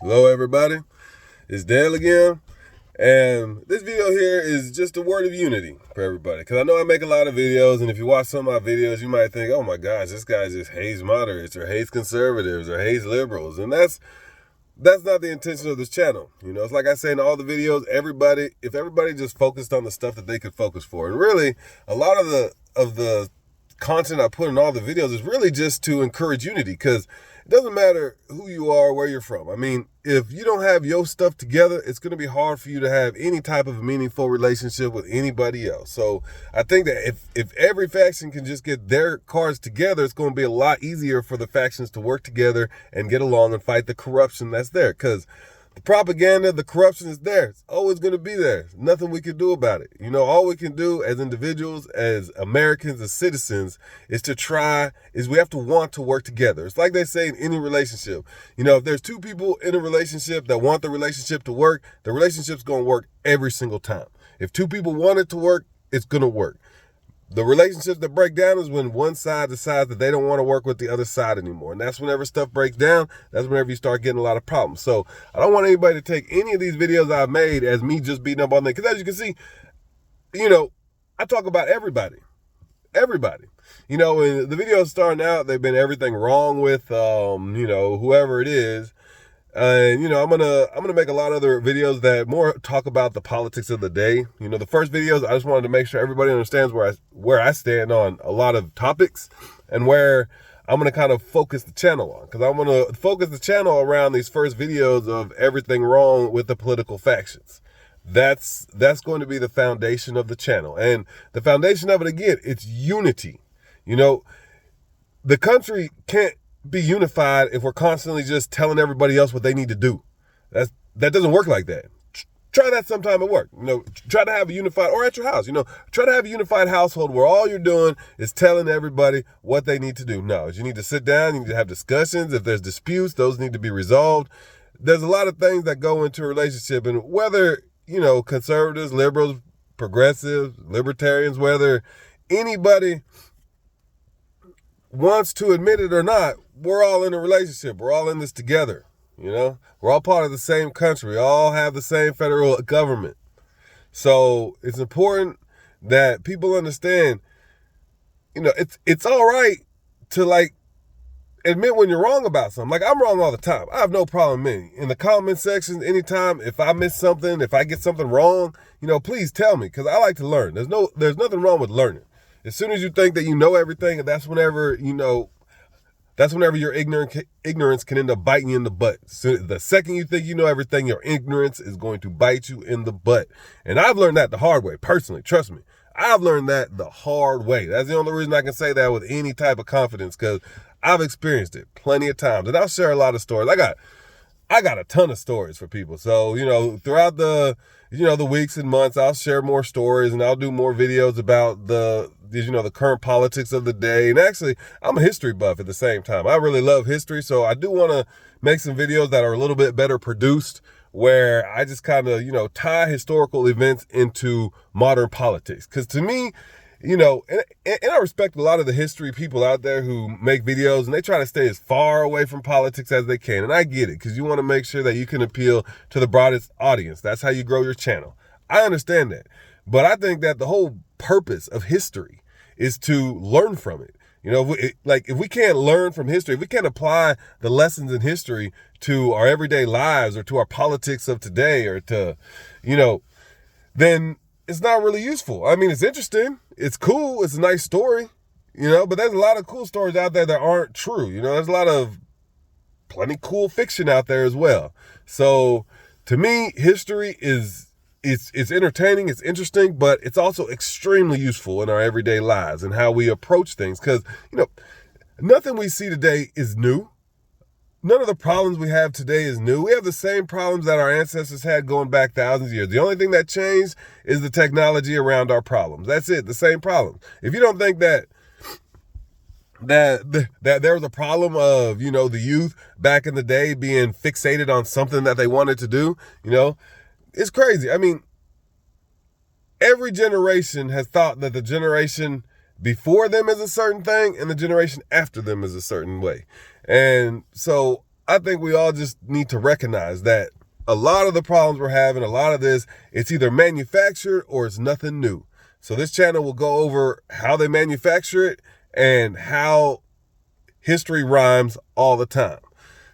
Hello everybody, it's Dale again, and this video here is just a word of unity for everybody, because I know I make a lot of videos, and if you watch some of my videos, you might think, oh my gosh, this guy just hates moderates, or hates conservatives, or hates liberals, and that's not the intention of this channel. It's like I say in all the videos, if everybody just focused on the stuff that they could focus for, and really, a lot of the content I put in all the videos is really just to encourage unity, because it doesn't matter who you are, where you're from. I mean, if you don't have your stuff together, it's going to be hard for you to have any type of meaningful relationship with anybody else. So I think that if every faction can just get their cards together, it's going to be a lot easier for the factions to work together and get along and fight the corruption that's there. Because the propaganda, the corruption is there. It's always going to be there. There's nothing we can do about it. All we can do as individuals, as Americans, as citizens, is we have to want to work together. It's like they say in any relationship. If there's two people in a relationship that want the relationship to work, the relationship's going to work every single time. If two people want it to work, it's going to work. The relationships that break down is when one side decides that they don't want to work with the other side anymore. And that's whenever stuff breaks down, that's whenever you start getting a lot of problems. So I don't want anybody to take any of these videos I've made as me just beating up on them. Because as you can see, I talk about everybody. Everybody. And the videos starting out, they've been everything wrong with, whoever it is. And I'm gonna make a lot of other videos that more talk about the politics of the day. The first videos, I just wanted to make sure everybody understands where I stand on a lot of topics, and where I'm gonna kind of focus the channel on, because I'm gonna focus the channel around these first videos of everything wrong with the political factions. That's going to be the foundation of the channel, and the foundation of it, again, it's unity. The country can't be unified if we're constantly just telling everybody else what they need to do. That doesn't work like that. Try that sometime at work. Try to have a unified, or at your house, try to have a unified household where all you're doing is telling everybody what they need to do. No, you need to sit down, you need to have discussions. If there's disputes, those need to be resolved. There's a lot of things that go into a relationship, and whether, conservatives, liberals, progressives, libertarians, whether anybody wants to admit it or not, we're all in a relationship. We're all in this together. We're all part of the same country. We all have the same federal government. So it's important that people understand, it's all right to admit when you're wrong about something. I'm wrong all the time. I have no problem in the comment section anytime. If I miss something, if I get something wrong, please tell me, because I like to learn. There's nothing wrong with learning. As soon as you think that you know everything, and that's whenever your ignorance can end up biting you in the butt. So the second you think you know everything, your ignorance is going to bite you in the butt. And I've learned that the hard way, personally. Trust me. I've learned that the hard way. That's the only reason I can say that with any type of confidence, because I've experienced it plenty of times. And I'll share a lot of stories. I got a ton of stories for people. So, throughout the weeks and months, I'll share more stories, and I'll do more videos about the current politics of the day. And actually, I'm a history buff at the same time. I really love history, so I do want to make some videos that are a little bit better produced, where I just kind of, tie historical events into modern politics. Because to me, and I respect a lot of the history people out there who make videos, and they try to stay as far away from politics as they can. And I get it, because you want to make sure that you can appeal to the broadest audience. That's how you grow your channel. I understand that. But I think that the whole purpose of history is to learn from it. If we can't learn from history, if we can't apply the lessons in history to our everyday lives, or to our politics of today, or to, then it's not really useful. I mean, it's interesting. It's cool. It's a nice story, but there's a lot of cool stories out there that aren't true. There's a lot of plenty cool fiction out there as well. So to me, history it's entertaining, it's interesting, but it's also extremely useful in our everyday lives and how we approach things. Because, nothing we see today is new. None of the problems we have today is new. We have the same problems that our ancestors had going back thousands of years. The only thing that changed is the technology around our problems. That's it, the same problem. If you don't think that there was a problem of, the youth back in the day being fixated on something that they wanted to do, it's crazy. I mean, every generation has thought that the generation before them is a certain thing and the generation after them is a certain way. And so I think we all just need to recognize that a lot of the problems we're having, a lot of this, it's either manufactured or it's nothing new. So this channel will go over how they manufacture it and how history rhymes all the time.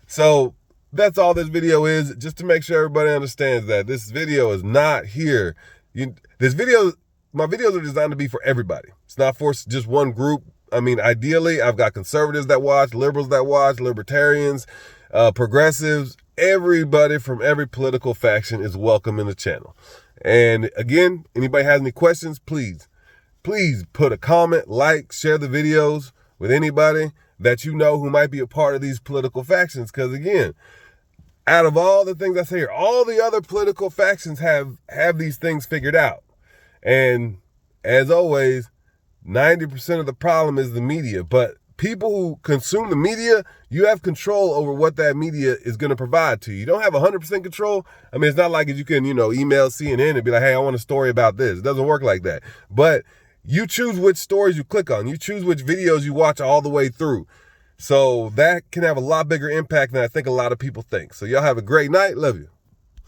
So that's all this video is, just to make sure everybody understands that this video is not here. My videos are designed to be for everybody. It's not for just one group. I mean, ideally, I've got conservatives that watch, liberals that watch, libertarians, progressives. Everybody from every political faction is welcome in the channel. And again, anybody has any questions, please put a comment, like, share the videos with anybody that you know who might be a part of these political factions. Because again, out of all the things I say here, all the other political factions have these things figured out. And as always, 90% of the problem is the media. But people who consume the media, you have control over what that media is going to provide to you. You don't have 100% control. I mean, it's not like you can, email CNN and be like, hey, I want a story about this. It doesn't work like that. But you choose which stories you click on. You choose which videos you watch all the way through. So that can have a lot bigger impact than I think a lot of people think. So y'all have a great night. Love you.